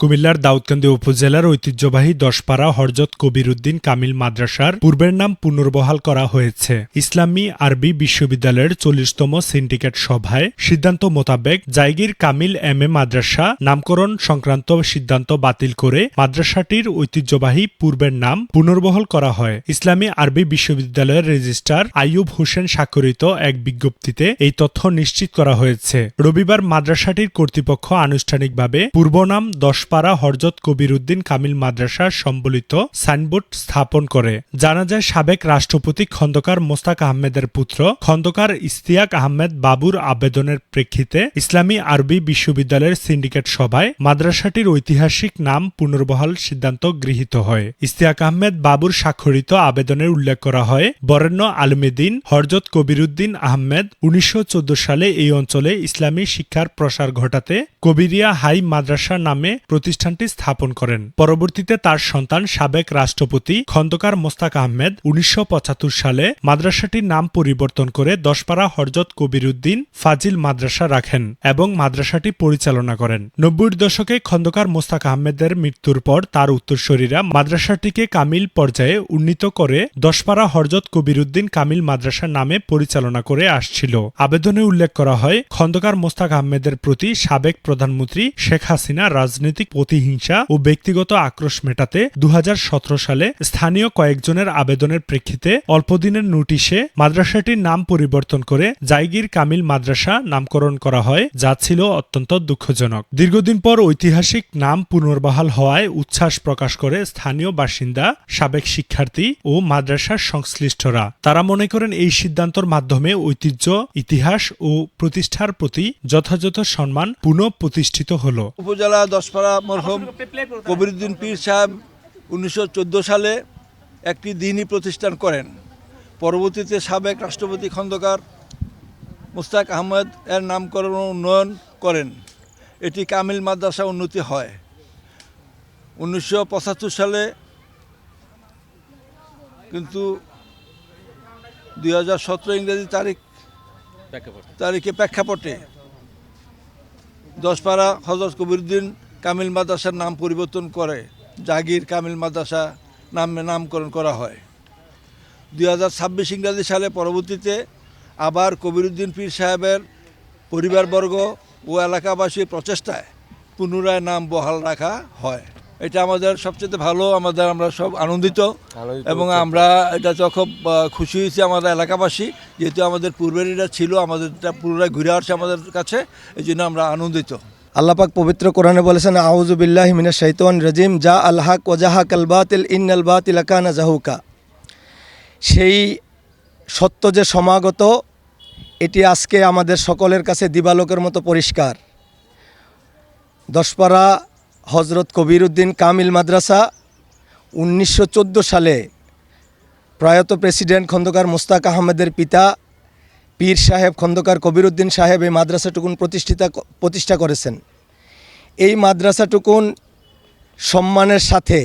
কুমিল্লার দাউদকান্দি উপজেলার ঐতিহ্যবাহী দশপাড়া হযরত কবিরউদ্দিন কামিল মাদ্রাসার পূর্বের নাম পুনর্বহাল করা হয়েছে। ইসলামী আরবি বিশ্ববিদ্যালয়ের 40তম সিন্ডিকেট সভায় সিদ্ধান্ত মোতাবেক জায়গির কামিল এম.এ. মাদ্রাসা নামকরণ সংক্রান্ত সিদ্ধান্ত বাতিল করে মাদ্রাসাটির ঐতিহ্যবাহী পূর্বের নাম পুনর্বহাল করা হয়। ইসলামী আরবি বিশ্ববিদ্যালয়ের রেজিস্ট্রার আইয়ুব হোসেন স্বাক্ষরিত এক বিজ্ঞপ্তিতে এই তথ্য নিশ্চিত করা হয়েছে। রবিবার মাদ্রাসাটির কর্তৃপক্ষ আনুষ্ঠানিকভাবে পূর্বনাম দশপাড়া হযরত কবিরউদ্দিন কামিল মাদ্রাসা সম্বলিত সাইনবোর্ড স্থাপন করে। জানা যায়, সাবেক রাষ্ট্রপতি খন্দকার মোস্তাক আহমেদের পুত্র খন্দকার ইশতিয়াক আহমেদ বাবুর আবেদনের প্রেক্ষিতে ইসলামী আরবি বিশ্ববিদ্যালয়ের সিন্ডিকেট সভায় মাদ্রাসাটির ঐতিহাসিক নাম পুনর্বহাল সিদ্ধান্ত গৃহীত হয়। ইশতিয়াক আহমেদ বাবুর স্বাক্ষরিত আবেদনের উল্লেখ করা হয়, বরেণ্য আলমেদিন হযরত কবিরউদ্দিন আহমেদ 1914 সালে এই অঞ্চলে ইসলামী শিক্ষার প্রসার ঘটাতে কবিরিয়া হাই মাদ্রাসা নামে প্রতিষ্ঠানটি স্থাপন করেন। পরবর্তীতে তার সন্তান সাবেক রাষ্ট্রপতি খন্দকার মোস্তাক আহমেদ 1975 সালে মাদ্রাসাটির নাম পরিবর্তন করে দশপাড়া হযরত কবিরউদ্দিন ফাজিল মাদ্রাসা রাখেন এবং মাদ্রাসাটি পরিচালনা করেন। 90-এর দশকে খন্দকার মোস্তাক আহমেদের মৃত্যুর পর তার উত্তরসূরিরা মাদ্রাসাটিকে কামিল পর্যায়ে উন্নীত করে দশপাড়া হযরত কবিরউদ্দিন কামিল মাদ্রাসা নামে পরিচালনা করে আসছিল। আবেদনে উল্লেখ করা হয়, খন্দকার মোস্তাক আহমেদের প্রতি সাবেক প্রধানমন্ত্রী শেখ হাসিনা রাজনৈতিক প্রতিহিংসা ও ব্যক্তিগত আক্রোশ মেটাতে 2017 সালে স্থানীয় কয়েকজনের আবেদনের প্রেক্ষিতে অল্পদিনের নোটিশে মাদ্রাসাটির নাম পরিবর্তন করে জায়গির কামিল মাদ্রাসা নামকরণ করা হয়, যা ছিল অত্যন্ত দুঃখজনক। দীর্ঘদিন পর ঐতিহাসিক নাম পুনর্বহাল হওয়ায় উচ্ছ্বাস প্রকাশ করে স্থানীয় বাসিন্দা, সাবেক শিক্ষার্থী ও মাদ্রাসার সংশ্লিষ্টরা। তারা মনে করেন এই সিদ্ধান্তের মাধ্যমে ঐতিহ্য, ইতিহাস ও প্রতিষ্ঠার প্রতি যথাযথ সম্মান পুনঃ প্রতিষ্ঠিত হল। উপজেলা দশপাড়া মরহুম কবিরউদ্দিন পীর সাহেব 1914 সালে একটি দ্বীনি প্রতিষ্ঠান করেন। পরবর্তীতে সাবেক রাষ্ট্রপতি খন্দকার মোস্তাক আহমেদ এর নামকরণ উন্নয়ন করেন। এটি কামিল মাদ্রাসা উন্নতি হয়। 1975 সালে কিন্তু 2017 ইংরেজি তারিখে প্রেক্ষাপটে দশপাড়া হযরত কবিরউদ্দিন কামিল মাদ্রাসার নাম পরিবর্তন করে জাগির কামিল মাদ্রাসা নামে নামকরণ করা হয়। 2026 ইংরাজি সালে পরবর্তীতে আবার কবিরউদ্দিন পীর সাহেবের পরিবারবর্গ ও এলাকাবাসীর প্রচেষ্টায় পুনরায় নাম বহাল রাখা হয়। এটা আমাদের সবচেয়ে ভালো, আমরা সব আনন্দিত এবং আমরা এটাতে খুব খুশি হয়েছি আমাদের এলাকাবাসী, যেহেতু আমাদের পূর্বের এটা ছিল, আমাদের এটা পুনরায় ঘুরে আসছে আমাদের কাছে, এই জন্য আমরা আনন্দিত। আল্লাহ পাক পবিত্র কোরআনে বলেছেন, আউযু বিল্লাহি মিনাশ শাইতানির রাজিম, যা আল হক ওয়া জাহাকাল বাতিল ইন্নাল বাতিলা কানা জাহুকা। সেই সত্য যে সমাগত, এটি আজকে আমাদের সকলের কাছে দিবালোকের মতো পরিষ্কার। দশপাড়া হযরত কবিরউদ্দিন কামিল মাদ্রাসা 1914 সালে প্রয়াত প্রেসিডেন্ট খন্দকার মোস্তাক আহমেদের পিতা পীর সাহেব খন্দকার কবিরউদ্দিন সাহেব এই মাদ্রাসাটুকুন প্রতিষ্ঠা করেছেন। এই মাদ্রাসাটুকুন সম্মানের সাথে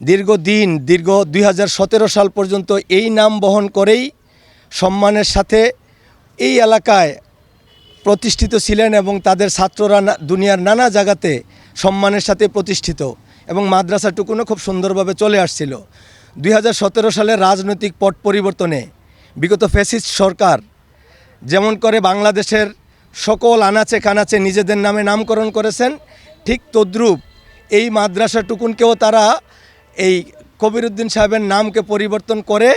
দীর্ঘ 2017 সাল পর্যন্ত এই নাম বহন করেই সম্মানের সাথে এই এলাকায় প্রতিষ্ঠিত ছিলেন এবং তাদের ছাত্ররা দুনিয়ার নানা জায়গাতে সম্মানের সাথে প্রতিষ্ঠিত এবং মাদ্রাসাটুকুনও খুব সুন্দরভাবে চলে আসছিল। 2017 সালের রাজনৈতিক পট পরিবর্তনে বিগত ফ্যাসিস্ট সরকার যেমন করে বাংলাদেশের সকল আনাচে কানাচে নিজেদের নামে নামকরণ করেছেন, ঠিক তদ্রূপ এই মাদ্রাসাটুকুনকেও তারা এই কবিরউদ্দিন সাহেবের নামকে পরিবর্তন করে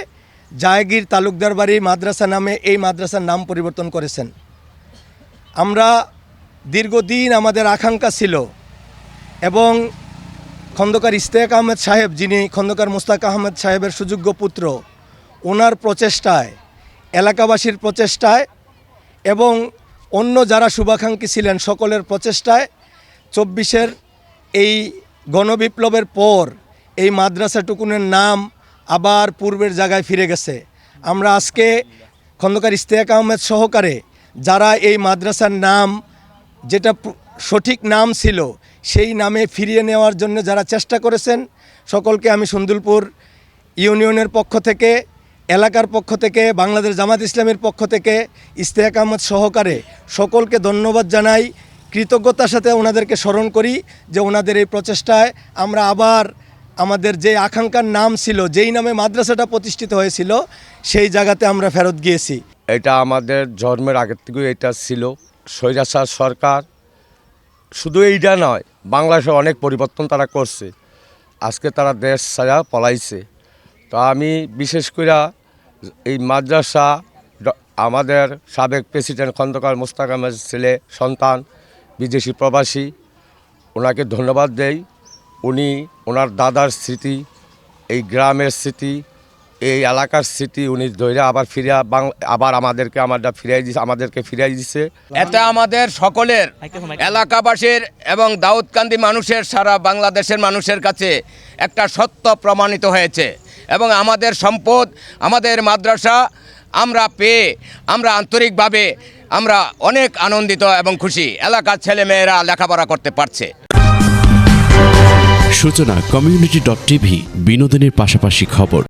জায়গির তালুকদার বাড়ি মাদ্রাসা নামে এই মাদ্রাসার নাম পরিবর্তন করেছেন। আমরা দীর্ঘদিন আমাদের আকাঙ্ক্ষা ছিল এবং খন্দকার ইশতিয়াক আহমেদ সাহেব, যিনি খন্দকার মোস্তাক আহমেদ সাহেবের সুযোগ্য পুত্র, ওনার প্রচেষ্টায়, এলাকাবাসীর প্রচেষ্টায় এবং অন্য যারা শুভাকাঙ্ক্ষী ছিলেন সকলের প্রচেষ্টায় 24-এর এই গণবিপ্লবের পর এই মাদ্রাসাটুকুনের নাম আবার পূর্বের জায়গায় ফিরে গেছে। আমরা আজকে খন্দকার ইশতিয়াক আহমেদ সহকারে যারা এই মাদ্রাসার নাম, যেটা সঠিক নাম ছিল, সেই নামে ফিরিয়ে নেওয়ার জন্য যারা চেষ্টা করেছেন, সকলকে আমি সন্দুলপুর ইউনিয়নের পক্ষ থেকে, এলাকার পক্ষ থেকে, বাংলাদেশ জামাত ইসলামের পক্ষ থেকে ইশতিয়াক আহমেদ সহকারে সকলকে ধন্যবাদ জানাই। কৃতজ্ঞতার সাথে ওনাদেরকে স্মরণ করি যে ওনাদের এই প্রচেষ্টায় আমরা আবার আমাদের যে আকাঙ্ক্ষার নাম ছিল, যেই নামে মাদ্রাসাটা প্রতিষ্ঠিত হয়েছিল, সেই জায়গাতে আমরা ফেরত গিয়েছি। এটা আমাদের জন্মের আগের থেকে এটা ছিল। স্বৈরাচার সরকার শুধু এইটা নয়, বাংলাদেশে অনেক পরিবর্তন তারা করছে, আজকে তারা দেশ ছাড়া পলাইছে। তো আমি বিশেষ করে এই মাদ্রাসা আমাদের সাবেক প্রেসিডেন্ট খন্দকার মোস্তাক আহমেদের ছেলে সন্তান, বিদেশি প্রবাসী, ওনাকে ধন্যবাদ দেই। উনি ওনার দাদার স্মৃতি, এই গ্রামের স্মৃতি, এই এলাকার স্মৃতি উনি ধরে আবার আমাদেরকে ফিরিয়ে দিছে। এতে আমাদের সকলের এলাকাবাসীর এবং দাউদকান্দি মানুষের, সারা বাংলাদেশের মানুষের কাছে একটা সত্য প্রমাণিত হয়েছে এবং আমাদের সম্পদ, আমাদের মাদ্রাসা আমরা পেয়ে আমরা আন্তরিকভাবে আমরা অনেক আনন্দিত এবং খুশি। এলাকার ছেলেমেয়েরা লেখাপড়া করতে পারছে। সূচনা community.tv, বিনোদনের পাশাপাশি খবর।